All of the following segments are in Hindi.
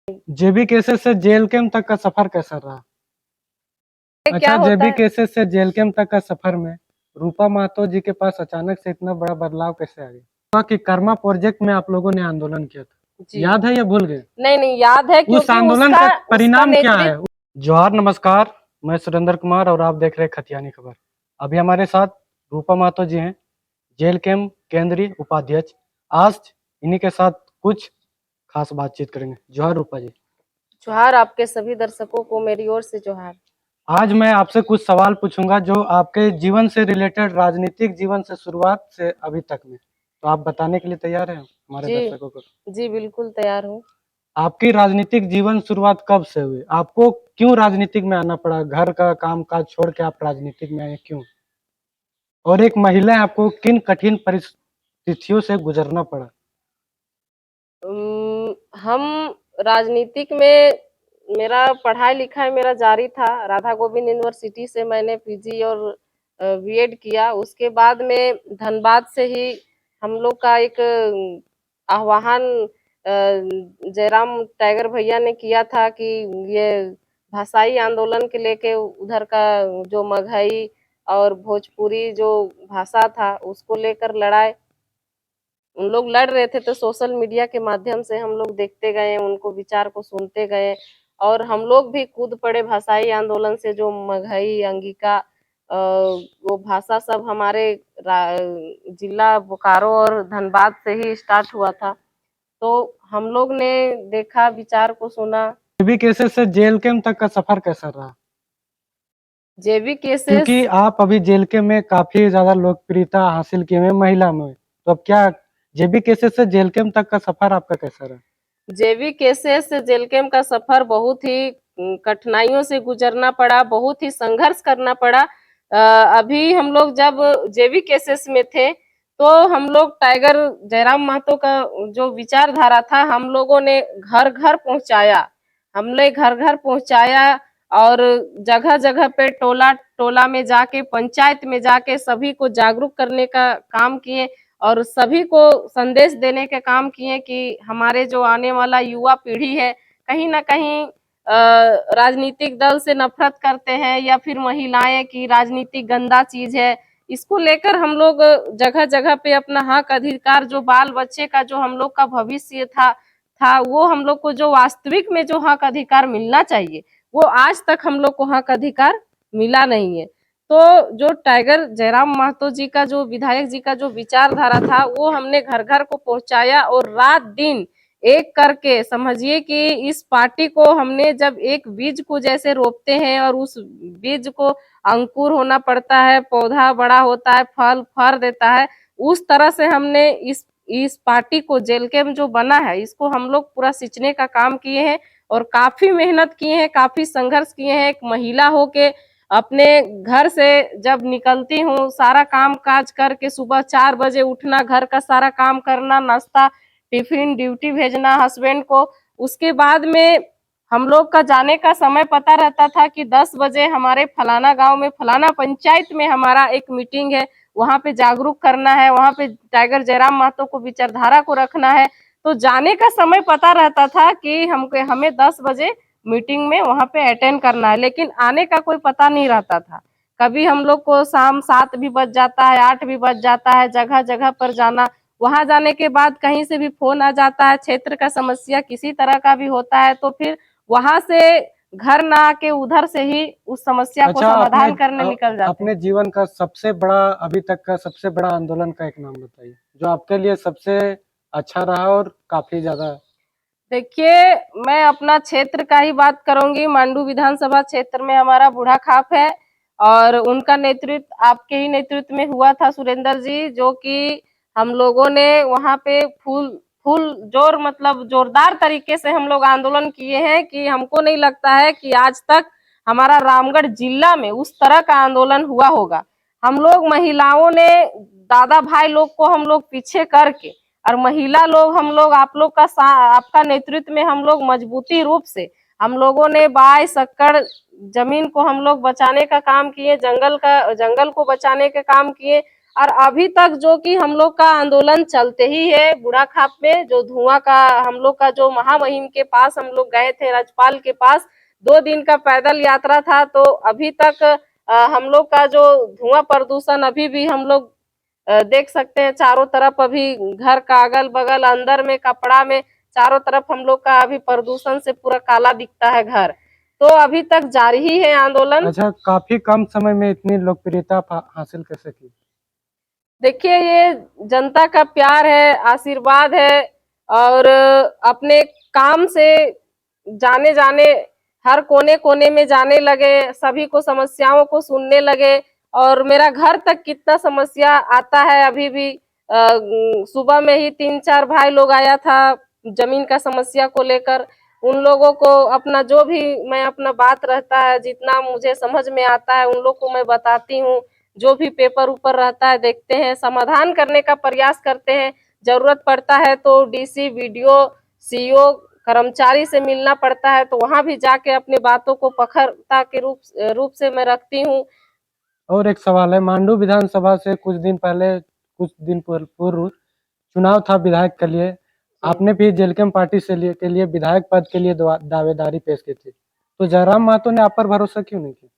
जेबी केसेस से जेल कैंप तक का सफर कैसा रहा? क्या होता जेबी है? केसेस से जेल कैंप तक का सफर में रूपा महतो जी के पास अचानक से इतना बड़ा बदलाव कैसे आ गया? कि कर्मा प्रोजेक्ट में आप लोगों ने आंदोलन किया था, जी याद है या भूल गए? नहीं याद है, उस क्योंकि आंदोलन उसका का परिणाम क्या है? नेतृत्व। जोहार, नमस्कार। मैं सुरेंद्र कुमार और आप देख रहे हैं खतियानी खबर। अभी हमारे साथ रूपा महतो जी हैं, जेल कैंप केंद्रीय उपाध्यक्ष। आज इन्हीं के साथ कुछ खास बातचीत करेंगे। जोहार रूपा जी। जोहार, आपके सभी दर्शकों को मेरी ओर से जोहार। आज मैं आपसे कुछ सवाल पूछूंगा जो आपके जीवन से रिलेटेड, राजनीतिक जीवन से शुरुआत से अभी तक में, तो आप बताने के लिए तैयार हैं हमारे जी दर्शकों को? जी बिल्कुल तैयार हूँ। आपकी राजनीतिक जीवन शुरुआत कब से हुई? आपको क्यों राजनीतिक में आना पड़ा? घर का काम काज छोड़ के आप राजनीतिक में आए, क्यों? और एक महिला है, आपको किन कठिन परिस्थितियों से गुजरना पड़ा? हम राजनीतिक में, मेरा पढ़ाई लिखाई मेरा जारी था। राधा गोविंद यूनिवर्सिटी से मैंने पीजी और बीएड किया। उसके बाद में धनबाद से ही हम लोग का एक आह्वान जयराम टाइगर भैया ने किया था कि ये भाषाई आंदोलन के लेके उधर का जो मगही और भोजपुरी जो भाषा था उसको लेकर लड़ाई उन लोग लड़ रहे थे, तो सोशल मीडिया के माध्यम से हम लोग देखते गए, उनको विचार को सुनते गए और हम लोग भी कूद पड़े भाषाई आंदोलन से। जो मगही, अंगिका, वो भाषा सब हमारे जिला बोकारो और धनबाद से ही स्टार्ट हुआ था। तो हम लोग ने देखा, विचार को सुना। जेबी केसेस से जेल कैंप तक का सफर कैसा रहा? जेबी केसेस, क्योंकि आप अभी जेल के में काफी ज्यादा लोकप्रियता हासिल किए हुए महिला में, तो अब क्या जेबी केसेस से जेल कैंप तक का सफर आपका कैसा रहा? जेबी केसेस से जेल कैंप का सफर बहुत ही कठिनाइयों से गुजरना पड़ा, बहुत ही संघर्ष करना पड़ा। अभी हम लोग जब जेबी केसेस में थे तो हम लोग टाइगर जयराम महतो का जो विचारधारा था हम लोगों ने घर घर पहुंचाया। हमने घर घर पहुंचाया और जगह जगह पे टोला टोला में जाके, पंचायत में जाके सभी को जागरूक करने का काम किए और सभी को संदेश देने के काम किए कि हमारे जो आने वाला युवा पीढ़ी है कहीं ना कहीं राजनीतिक दल से नफरत करते हैं या फिर महिलाएं की राजनीतिक गंदा चीज है। इसको लेकर हम लोग जगह जगह पे अपना हक अधिकार, जो बाल बच्चे का जो हम लोग का भविष्य था वो हम लोग को जो वास्तविक में जो हक अधिकार मिलना चाहिए वो आज तक हम लोग को हक अधिकार मिला नहीं है। तो जो टाइगर जयराम महतो जी का, जो विधायक जी का जो विचारधारा था वो हमने घर घर को पहुंचाया और रात दिन एक करके, समझिए कि इस पार्टी को हमने जब एक बीज को जैसे रोपते हैं और उस बीज को अंकुर होना पड़ता है, पौधा बड़ा होता है, फल फर देता है, उस तरह से हमने इस पार्टी को, जेल कैंप जो बना है इसको हम लोग पूरा सींचने का काम किए हैं और काफी मेहनत किए हैं, काफी संघर्ष किए हैं। एक महिला होके अपने घर से जब निकलती हूँ, सारा काम काज करके सुबह 4 बजे उठना, घर का सारा काम करना, नाश्ता, टिफिन, ड्यूटी भेजना हस्बैंड को। उसके बाद में हम लोग का जाने का समय पता रहता था कि 10 बजे हमारे फलाना गांव में, फलाना पंचायत में हमारा एक मीटिंग है, वहां पे जागरूक करना है, वहां पे टाइगर जयराम महतो को विचारधारा को रखना है। तो जाने का समय पता रहता था कि हमें 10 बजे मीटिंग में वहां पे अटेंड करना है, लेकिन आने का कोई पता नहीं रहता था। कभी हम लोग को शाम 7 भी बज जाता है, 8 भी बज जाता है, जगह जगह पर जाना। वहां जाने के बाद कहीं से भी फोन आ जाता है, क्षेत्र का समस्या किसी तरह का भी होता है तो फिर वहां से घर ना आके उधर से ही उस समस्या को समाधान करने निकल जाते हैं। अपने जीवन का सबसे बड़ा, अभी तक का सबसे बड़ा आंदोलन का एक नाम बताइए जो आपके लिए सबसे अच्छा रहा और काफी ज्यादा। देखिए, मैं अपना क्षेत्र का ही बात करूंगी। मांडू विधानसभा क्षेत्र में हमारा बूढ़ा खाप है और उनका नेतृत्व आपके ही नेतृत्व में हुआ था सुरेंद्र जी, जो कि हम लोगों ने वहां पे फुल फुल जोर, मतलब जोरदार तरीके से हम लोग आंदोलन किए हैं कि हमको नहीं लगता है कि आज तक हमारा रामगढ़ जिला में उस तरह का आंदोलन हुआ होगा। हम लोग महिलाओं ने, दादा भाई लोग को हम लोग पीछे करके और महिला लोग, हम लोग आप लोग का आपका नेतृत्व में हम लोग मजबूती रूप से हम लोगों ने 22 एकड़ जमीन को हम लोग बचाने का काम किए, जंगल को बचाने का काम किए और अभी तक जो कि हम लोग का आंदोलन चलते ही है। बूढ़ा खाप में जो धुआं का हम लोग का जो महामहिम के पास हम लोग गए थे, राज्यपाल के पास 2 दिन का पैदल यात्रा था, तो अभी तक हम लोग का जो धुआं प्रदूषण अभी भी हम लोग देख सकते हैं। चारों तरफ अभी घर का अगल बगल अंदर में कपड़ा में चारों तरफ हम लोग का अभी प्रदूषण से पूरा काला दिखता है घर। तो अभी तक जारी ही है आंदोलन। अच्छा, काफी कम समय में इतनी लोकप्रियता हासिल कैसे की? देखिए, ये जनता का प्यार है, आशीर्वाद है, और अपने काम से जाने जाने हर कोने कोने में जाने लगे, सभी को समस्याओं को सुनने लगे। और मेरा घर तक कितना समस्या आता है अभी भी। सुबह में ही 3-4 भाई लोग आया था जमीन का समस्या को लेकर। उन लोगों को अपना जो भी मैं अपना बात रहता है, जितना मुझे समझ में आता है, उन लोग को मैं बताती हूँ। जो भी पेपर ऊपर रहता है देखते हैं, समाधान करने का प्रयास करते हैं। जरूरत पड़ता है तो डीसी, वीडियो, सीईओ, कर्मचारी से मिलना पड़ता है, तो वहां भी जाके अपनी बातों को पखरता के रूप से मैं रखती हूँ। और एक सवाल है, मांडू विधानसभा से कुछ दिन पूर्व चुनाव था विधायक के लिए। आपने भी जेलकेम पार्टी के लिए विधायक पद के लिए दावेदारी पेश की थी, तो जयराम महतो ने आप पर भरोसा क्यों नहीं किया?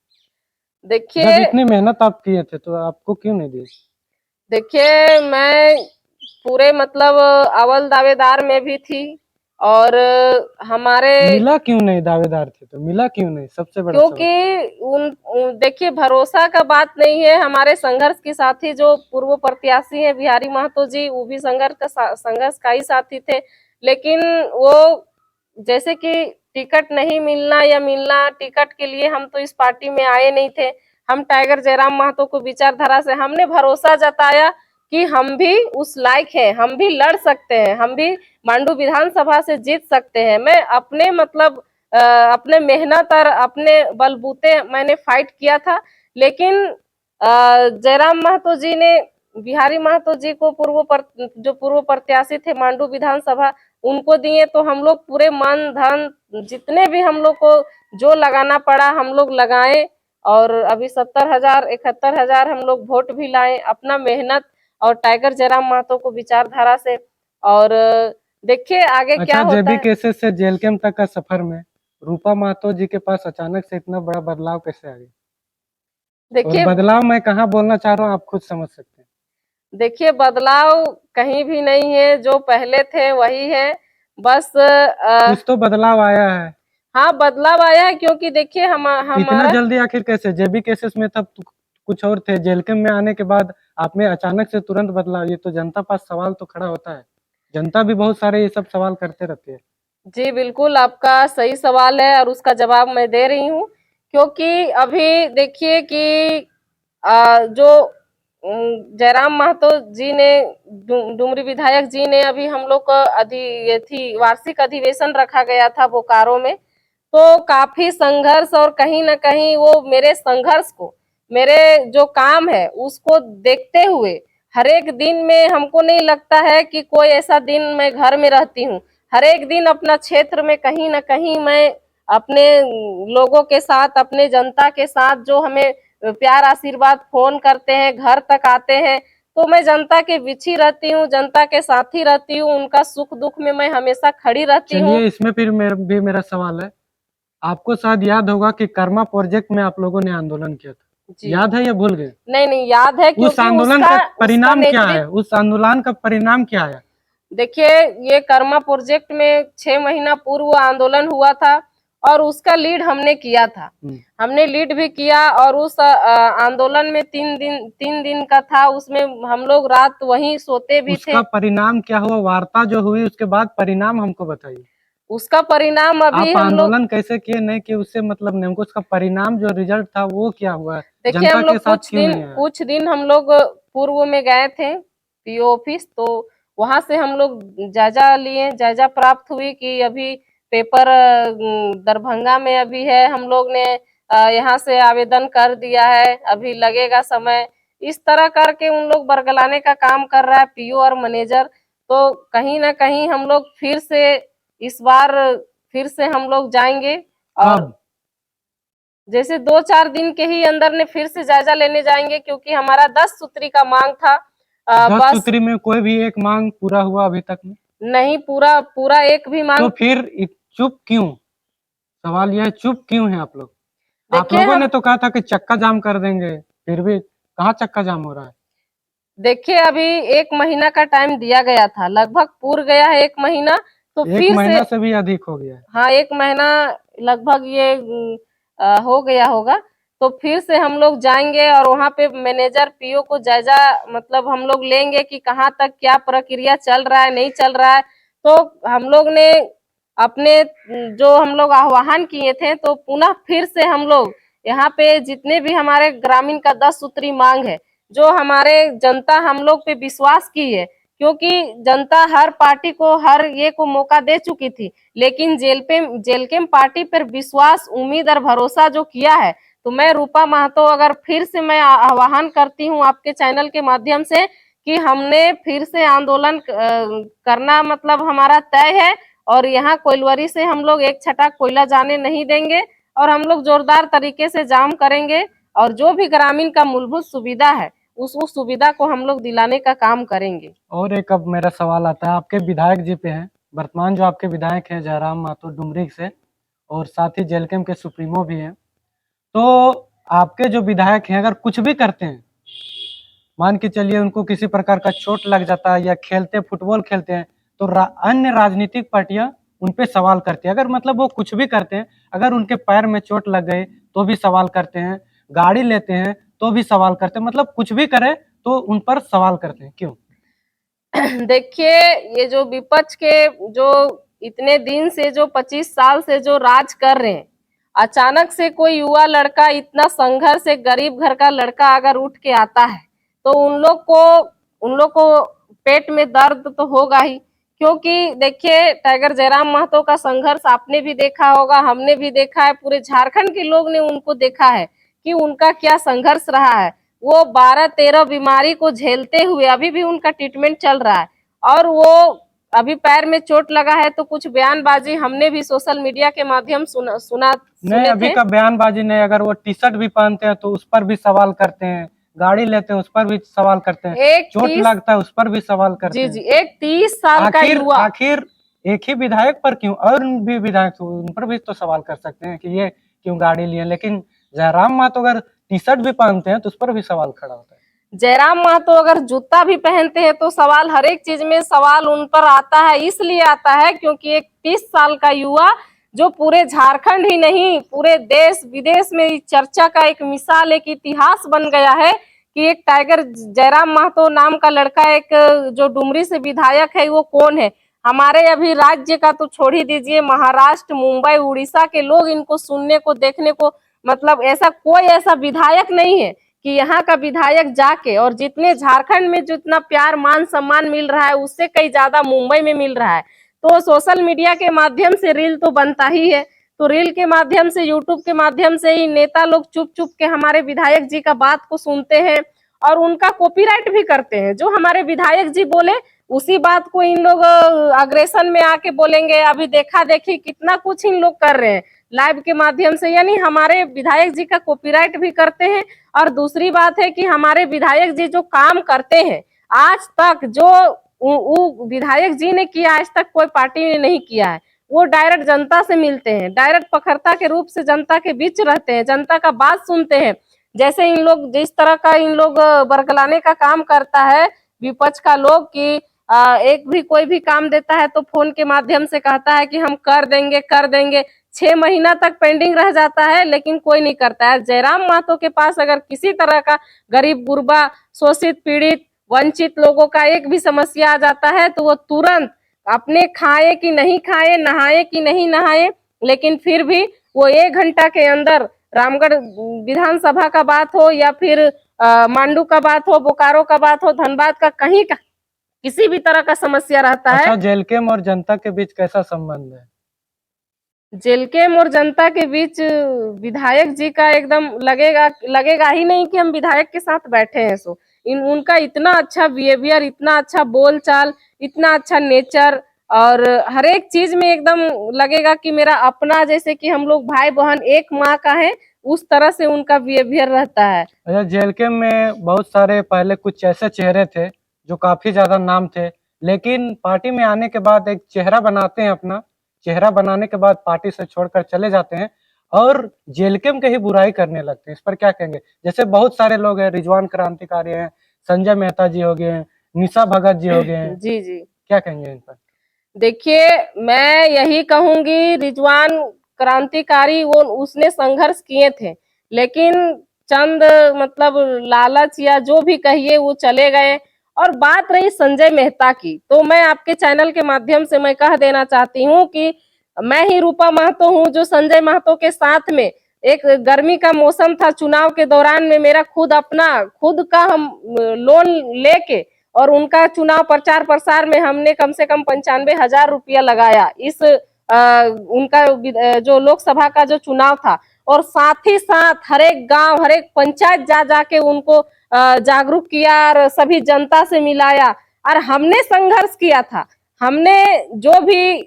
जब देखिए इतनी मेहनत आप किए थे तो आपको क्यों नहीं दी? देखिए मैं पूरे मतलब अव्वल दावेदार में भी थी। और हमारे मिला क्यों नहीं? दावेदार थे तो मिला क्यों नहीं, सबसे बड़ा सवाल। क्योंकि देखिए, भरोसा का बात नहीं है। हमारे संघर्ष के साथी जो पूर्व प्रत्याशी हैं बिहारी महतो जी, वो भी संघर्ष का ही साथी थे। लेकिन वो जैसे कि टिकट नहीं मिलना या मिलना, टिकट के लिए हम तो इस पार्टी में आए नहीं थे। हम टाइगर जयराम महतो को विचारधारा से हमने भरोसा जताया कि हम भी उस लायक हैं, हम भी लड़ सकते हैं, हम भी मांडू विधानसभा से जीत सकते हैं। मैं अपने मतलब अपने मेहनत और अपने बलबूते मैंने फाइट किया था। लेकिन जयराम महतो जी ने बिहारी महतो जी को जो पूर्व प्रत्याशी थे मांडू विधानसभा, उनको दिए, तो हम लोग पूरे मन धन जितने भी हम लोग को जो लगाना पड़ा हम लोग लगाए। और अभी 70,000 71,000 हम लोग वोट भी लाए अपना मेहनत और टाइगर जयराम महतो को विचारधारा से। और देखिए आगे क्या अच्छा, होता जेबी है। केसेस से जेल कैंप तक का सफर में रूपा महतो जी के पास अचानक से इतना बड़ा बदलाव कैसे आ गया? और देखिए बदलाव मैं कहाँ बोलना चाह रहा हूँ, आप खुद समझ सकते हैं। देखिए बदलाव कहीं भी नहीं है, जो पहले थे वही है। बस कुछ तो बदलाव आया है। हाँ, बदलाव आया है, क्योंकि देखिए इतना हमारा जल्दी आखिर कैसे? जेबी केसेस में तब कुछ और थे, जेल कैंप में आने के बाद आप में अचानक से तुरंत बदलाव, ये तो जनता पास सवाल तो खड़ा होता है। जनता भी बहुत सारे ये सब सवाल करते रहती है। जी बिल्कुल, आपका सही सवाल है और उसका जवाब मैं दे रही हूँ। क्योंकि अभी देखिए कि जो जयराम महतो जी ने डुमरी विधायक जी ने अभी हम लोग का ये थी वार्षिक अधिवेशन रखा गया था बोकारो में। तो काफी संघर्ष, और कहीं ना कहीं वो मेरे संघर्ष को, मेरे जो काम है उसको देखते हुए हर एक दिन में हमको नहीं लगता है कि कोई ऐसा दिन मैं घर में रहती हूँ। हर एक दिन अपना क्षेत्र में कहीं ना कहीं मैं अपने लोगों के साथ, अपने जनता के साथ, जो हमें प्यार आशीर्वाद फोन करते हैं, घर तक आते हैं, तो मैं जनता के बीच ही रहती हूँ, जनता के साथ ही रहती हूँ। उनका सुख दुख में मैं हमेशा खड़ी रहती हूँ। चलिए, इसमें फिर मेरा सवाल है, आपको शायद याद होगा कि कर्मा प्रोजेक्ट में आप लोगों ने आंदोलन किया था, जी याद है या भूल गए? नहीं नहीं, याद है, उस क्योंकि आंदोलन उसका का उसका परिणाम क्या है? नेतृत्व। उस आंदोलन का परिणाम क्या है? देखिए, ये कर्मा प्रोजेक्ट में 6 महीना पूर्व आंदोलन हुआ था और उसका लीड हमने किया था। हमने लीड भी किया, और उस आंदोलन में 3 दिन का था, उसमें हम लोग रात वहीं सोते भी थे। उसका परिणाम क्या हुआ? वार्ता जो हुई उसके बाद परिणाम हमको बताइए। उसका परिणाम अभी आप हम लोग आंदोलन कैसे किए, नहीं कि उससे मतलब नहीं, हमको उसका परिणाम जो रिजल्ट था वो क्या हुआ? देखिए, जनता हम के लोग साथ क्यों नहीं आया? कुछ दिन हम लोग पूर्व में गए थे पीओ ऑफिस, तो वहां से हम लोग जायजा लिए, जायजा प्राप्त हुई कि अभी पेपर दरभंगा में अभी है, हम लोग ने यहाँ से आवेदन कर दिया है, अभी लगेगा समय। इस तरह करके उन लोग बरगलाने का काम कर रहा है पीओ और मैनेजर। तो कहीं ना कहीं हम लोग फिर से इस बार फिर से हम लोग जाएंगे। और कब? जैसे 2-4 दिन के ही अंदर ने फिर से जायजा लेने जाएंगे, क्योंकि हमारा 10 सूत्री का मांग था। 10 बस सूत्री में कोई भी एक मांग पूरा हुआ अभी तक में? नहीं, पूरा पूरा एक भी तो मांग। फिर चुप क्यों? सवाल यह है, चुप क्यों हैं आप लोग? आप देखिए लोगों ने हम तो कहा था कि चक्का जाम कर देंगे, फिर भी कहाँ चक्का जाम हो रहा है? देखिए अभी 1 महीना का टाइम दिया गया था, लगभग पूर गया है 1 महीना, तो एक फिर से महीना से भी अधिक हो गया है। हाँ 1 महीना लगभग ये हो गया होगा। तो फिर से हम लोग जाएंगे और वहाँ पे मैनेजर पीओ को जायजा मतलब हम लोग लेंगे कि कहाँ तक क्या प्रक्रिया चल रहा है, नहीं चल रहा है। तो हम लोग ने अपने जो हम लोग आह्वान किए थे, तो पुनः फिर से हम लोग यहाँ पे जितने भी हमारे ग्रामीण का 10 सूत्री मांग है, जो हमारे जनता हम लोग पे विश्वास की है, क्योंकि जनता हर पार्टी को हर ये को मौका दे चुकी थी, लेकिन जेलकेम पार्टी पर विश्वास, उम्मीद और भरोसा जो किया है, तो मैं रूपा महतो अगर फिर से मैं आह्वान करती हूँ आपके चैनल के माध्यम से कि हमने फिर से आंदोलन करना मतलब हमारा तय है, और यहाँ कोइलवरी से हम लोग एक छटाक कोयला जाने नहीं देंगे, और हम लोग जोरदार तरीके से जाम करेंगे, और जो भी ग्रामीण का मूलभूत सुविधा है उस सुविधा को हम लोग दिलाने का काम करेंगे। और एक अब मेरा सवाल आता है आपके विधायक जी पे है। वर्तमान जो आपके विधायक हैं जयराम महतो डुमरी से, और साथ ही जेलकेम के सुप्रीमो भी हैं, तो आपके जो विधायक हैं अगर कुछ भी करते हैं, मान के चलिए उनको किसी प्रकार का चोट लग जाता है या खेलते फुटबॉल खेलते हैं, तो अन्य राजनीतिक पार्टियां उन पे सवाल करती है। अगर मतलब वो कुछ भी करते हैं, अगर उनके पैर में चोट लग गई तो भी सवाल करते हैं, गाड़ी लेते हैं तो भी सवाल करते हैं, मतलब कुछ भी करे तो उन पर सवाल करते हैं, क्यों? देखिए ये जो विपक्ष के जो इतने दिन से जो 25 साल से जो राज कर रहे हैं, अचानक से कोई युवा लड़का इतना संघर्ष से गरीब घर का लड़का अगर उठ के आता है, तो उन लोग को पेट में दर्द तो होगा ही। क्योंकि देखिए टाइगर जयराम महतो का संघर्ष आपने भी देखा होगा, हमने भी देखा है, पूरे झारखंड के लोग ने उनको देखा है कि उनका क्या संघर्ष रहा है। वो 12-13 बीमारी को झेलते हुए अभी भी उनका ट्रीटमेंट चल रहा है, और वो अभी पैर में चोट लगा है, तो कुछ बयानबाजी हमने भी सोशल मीडिया के माध्यम नहीं, सुने अभी थे। का बयानबाजी नहीं, अगर वो टी शर्ट भी पहनते हैं तो उस पर भी सवाल करते हैं, गाड़ी लेते हैं उस पर भी सवाल करते हैं, एक चोट 30 लगता है उस पर भी सवाल करते जी हैं। जी, एक 30 साल का आखिर युवा। आखिर एक ही विधायक पर क्यों, और भी विधायक उन पर भी तो सवाल कर सकते हैं कि ये क्यों गाड़ी लिए, लेकिन जयराम महतो अगर टी शर्ट भी पहनते हैं तो उस पर भी सवाल खड़ा होता है। जयराम महतो अगर जूता भी पहनते हैं तो सवाल, हर एक चीज में सवाल उन पर आता है। इसलिए आता है क्योंकि एक 30 साल का युवा जो पूरे झारखंड ही नहीं पूरे देश विदेश में चर्चा का एक मिसाल, एक इतिहास बन गया है कि एक टाइगर जयराम महतो नाम का लड़का, एक जो डुमरी से विधायक है, वो कौन है। हमारे अभी राज्य का तो छोड़ ही दीजिए, महाराष्ट्र, मुंबई, उड़ीसा के लोग इनको सुनने को, देखने को, मतलब ऐसा कोई ऐसा विधायक नहीं है कि यहाँ का विधायक जाके, और जितने झारखंड में जितना प्यार मान सम्मान मिल रहा है उससे कई ज्यादा मुंबई में मिल रहा है। तो सोशल मीडिया के माध्यम से रील तो बनता ही है, तो रील के माध्यम से, यूट्यूब के माध्यम से ही नेता लोग चुप चुप के हमारे विधायक जी का बात को सुनते हैं और उनका कॉपीराइट भी करते हैं। जो हमारे विधायक जी बोले उसी बात को इन लोग अग्रेशन में आके बोलेंगे। अभी देखा देखी कितना कुछ इन लोग कर रहे हैं लाइव के माध्यम से, यानी हमारे विधायक जी का कॉपीराइट भी करते हैं। और दूसरी बात है कि हमारे विधायक जी जो काम करते हैं, आज तक जो विधायक जी ने किया आज तक कोई पार्टी ने नहीं किया है। वो डायरेक्ट जनता से मिलते हैं, डायरेक्ट पखरता के रूप से जनता के बीच रहते हैं, जनता का बात सुनते हैं। जैसे इन लोग जिस तरह का इन लोग बरगलाने का काम करता है विपक्ष का लोग कि एक भी कोई भी काम देता है तो फोन के माध्यम से कहता है कि हम कर देंगे कर देंगे। 6 महीना तक पेंडिंग रह जाता है लेकिन कोई नहीं करता है। जयराम महतो के पास अगर किसी तरह का गरीब गुरबा, शोषित, पीड़ित, वंचित लोगों का एक भी समस्या आ जाता है तो वो तुरंत अपने खाए कि नहीं खाए, नहाए कि नहीं नहाए, लेकिन फिर भी वो 1 घंटा के अंदर रामगढ़ विधानसभा का बात हो या फिर मांडू का बात हो, बोकारो का बात हो, धनबाद का, कहीं का किसी भी तरह का समस्या रहता है। अच्छा, जेलकेम और जनता के बीच कैसा संबंध है? जेलकेम और जनता के बीच विधायक जी का एकदम लगेगा ही नहीं कि हम विधायक के साथ बैठे हैं। सो उनका इतना अच्छा बिहेवियर, इतना अच्छा बोलचाल, इतना अच्छा नेचर, और हर एक चीज में एकदम लगेगा कि मेरा अपना, जैसे कि हम लोग भाई बहन एक माँ का है उस तरह से उनका बिहेवियर रहता है। अच्छा, जेल कैंप में बहुत सारे पहले कुछ ऐसे चेहरे थे जो काफी ज्यादा नाम थे, लेकिन पार्टी में आने के बाद एक चेहरा बनाते हैं, अपना चेहरा बनाने के बाद पार्टी से छोड़कर चले जाते हैं और जेल कैंप की ही बुराई करने लगते हैं। इस पर क्या कहेंगे? जैसे बहुत सारे लोग हैं, रिजवान क्रांतिकारी हैं, संजय मेहता जी हो गए हैं, निशा भगत जी हो गए हैं, जी जी, क्या कहेंगे इन पर? देखिए मैं यही कहूंगी, रिजवान क्रांतिकारी वो उसने संघर्ष किए थे, लेकिन चंद मतलब लालच या जो भी कहिए वो चले गए। और बात रही संजय मेहता की, तो मैं आपके चैनल के माध्यम से मैं कह देना चाहती हूँ कि मैं ही रूपा महतो हूँ जो संजय महतो के साथ में एक गर्मी का मौसम था, चुनाव के दौरान में मेरा खुद का हम लोन लेके और उनका चुनाव प्रचार प्रसार में हमने कम से कम 95,000 रुपया लगाया इस उनका जो लोकसभा का जो चुनाव था। और साथ ही साथ हर एक गांव हर एक पंचायत जा जाके उनको जागरूक किया और सभी जनता से मिलाया और हमने संघर्ष किया था। हमने जो भी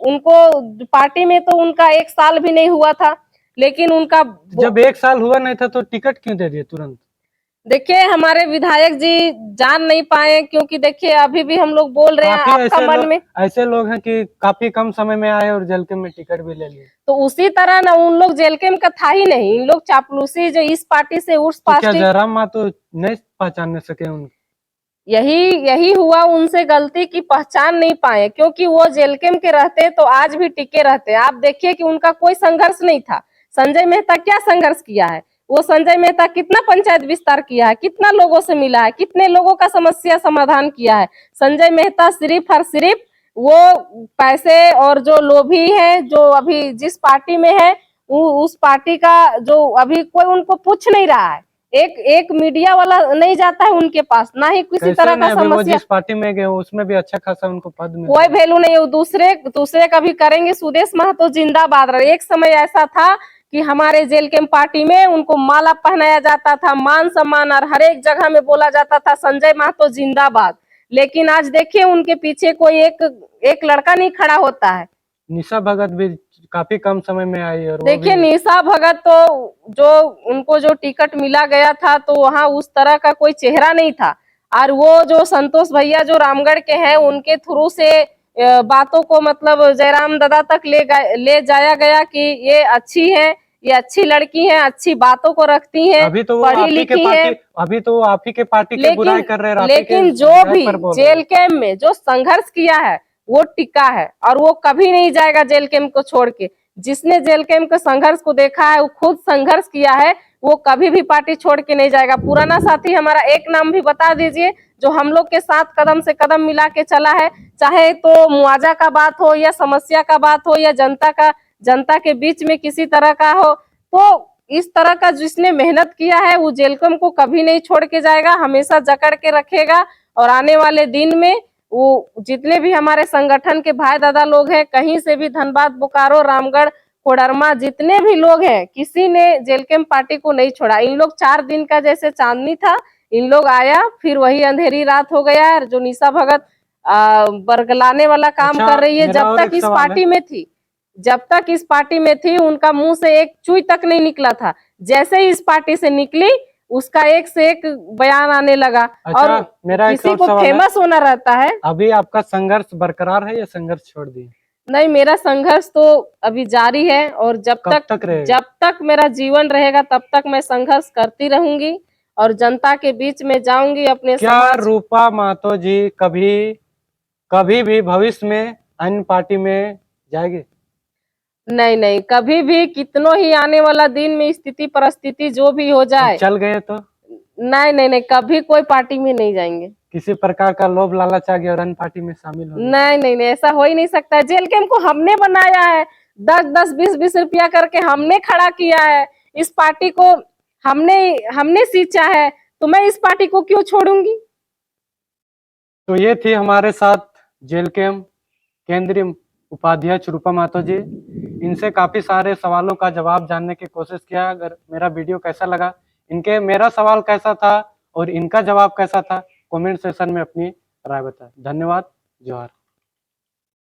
उनको पार्टी में तो उनका 1 साल भी नहीं हुआ था, लेकिन उनका जब 1 साल हुआ नहीं था तो टिकट क्यों दे दिए तुरंत? देखिए हमारे विधायक जी जान नहीं पाए, क्योंकि देखिए अभी भी हम लोग बोल रहे हैं आपका मन में ऐसे लोग हैं कि काफी कम समय में आए और जेल कैंप में टिकट भी ले लिए। तो उसी तरह ना उन लोग जेल कैंप का था ही नहीं, इन लोग चापलूसी जो इस पार्टी से उस तो क्या पार्टी जयराम मातो नहीं पहचानने सके उनको? यही हुआ उनसे गलती की पहचान नहीं पाए, क्योंकि वो जेल कैंप के रहते तो आज भी टिके रहते। आप देखिए कि उनका कोई संघर्ष नहीं था। संजय मेहता क्या संघर्ष किया है? वो संजय मेहता कितना पंचायत विस्तार किया है, कितना लोगों से मिला है, कितने लोगों का समस्या समाधान किया है। संजय मेहता सिर्फ और सिर्फ वो पैसे और जो लोभी है, जो अभी जिस पार्टी में है उस पार्टी का जो अभी कोई उनको पूछ नहीं रहा है। एक मीडिया वाला नहीं जाता है उनके पास, ना ही किसी तरह का समस्या। जिस पार्टी में गए उसमें भी अच्छा खासा उनको पद मिला, कोई वैल्यू नहीं है, वो दूसरे का भी करेंगे। सुदेश महतो जिंदाबाद रहे। एक समय ऐसा था कि हमारे जेल कैंप पार्टी में उनको माला पहनाया जाता था, मान सम्मान और हर एक जगह में बोला जाता था संजय महतो जिंदाबाद। लेकिन आज देखिए उनके पीछे कोई एक लड़का नहीं खड़ा होता है। निशा भगत भी काफी कम समय में आई और देखिए निशा भगत तो जो उनको जो टिकट मिला गया था तो वहां उस तरह का कोई चेहरा नहीं था। और वो जो संतोष भैया जो रामगढ़ के हैं उनके थ्रू से बातों को मतलब जयराम दादा तक ले जाया गया कि ये अच्छी है, ये अच्छी लड़की है, अच्छी बातों को रखती है, अभी तो पढ़ी लिखी है। अभी तो आप ही के पार्टी की बुराई कर रहे हैं। लेकिन जो भी जेल कैंप में जो संघर्ष किया है वो टिका है और वो कभी नहीं जाएगा जेल कैंप को छोड़ के। जिसने जेल कैंप के संघर्ष को देखा है, वो खुद संघर्ष किया है, वो कभी भी पार्टी छोड़ के नहीं जाएगा। पुराना साथी हमारा एक नाम भी बता दीजिए जो हम लोग के साथ कदम से कदम मिला के चला है, चाहे तो मुआवजा का बात हो या समस्या का बात हो या जनता के बीच में किसी तरह का हो। तो इस तरह का जिसने मेहनत किया है वो जेल कैंप को कभी नहीं छोड़ के जाएगा, हमेशा जकड़ के रखेगा। और आने वाले दिन में वो जितने भी हमारे संगठन के भाई दादा लोग हैं, कहीं से भी धनबाद, बोकारो, रामगढ़, कोडरमा, जितने भी लोग हैं, किसी ने जेल कैंप पार्टी को नहीं छोड़ा। इन लोग 4 दिन का जैसे चांदनी था, इन लोग आया फिर वही अंधेरी रात हो गया। जो निशा भगत बरगलाने वाला काम कर रही है, जब तक इस पार्टी में थी, जब तक इस पार्टी में थी उनका मुंह से एक चुई तक नहीं निकला था। जैसे ही इस पार्टी से निकली उसका एक से एक बयान आने लगा। और मेरा किसी को फेमस होना रहता है। अभी आपका संघर्ष बरकरार है या संघर्ष छोड़ दिए? नहीं, मेरा संघर्ष तो अभी जारी है और जब तक मेरा जीवन रहेगा तब तक मैं संघर्ष करती रहूंगी और जनता के बीच में जाऊंगी अपने। क्या रूपा महतो जी कभी भी भविष्य में अन्य पार्टी में जाएगी? नहीं, कभी भी, कितनों ही आने वाला दिन में स्थिति परिस्थिति जो भी हो जाए, चल गए तो नहीं, कभी कोई पार्टी में नहीं जाएंगे। किसी प्रकार का लोभ लालच आ गया और अन्य पार्टी में शामिल हो? नहीं, ऐसा हो ही नहीं सकता है। जेल कैंप को हमने बनाया है, 10-10, 20-20 रुपया करके हमने खड़ा किया है। इस पार्टी को हमने सींचा है, तो मैं इस पार्टी को क्यों छोड़ूंगी? तो ये थी हमारे साथ जेल कैंप केंद्रीय उपाध्यक्ष रूपा महतो जी। इनसे काफी सारे सवालों का जवाब जानने की कोशिश किया। अगर मेरा वीडियो कैसा लगा, मेरा सवाल कैसा था और इनका जवाब कैसा था, कमेंट सेक्शन में अपनी राय बताएं। धन्यवाद। जोहार।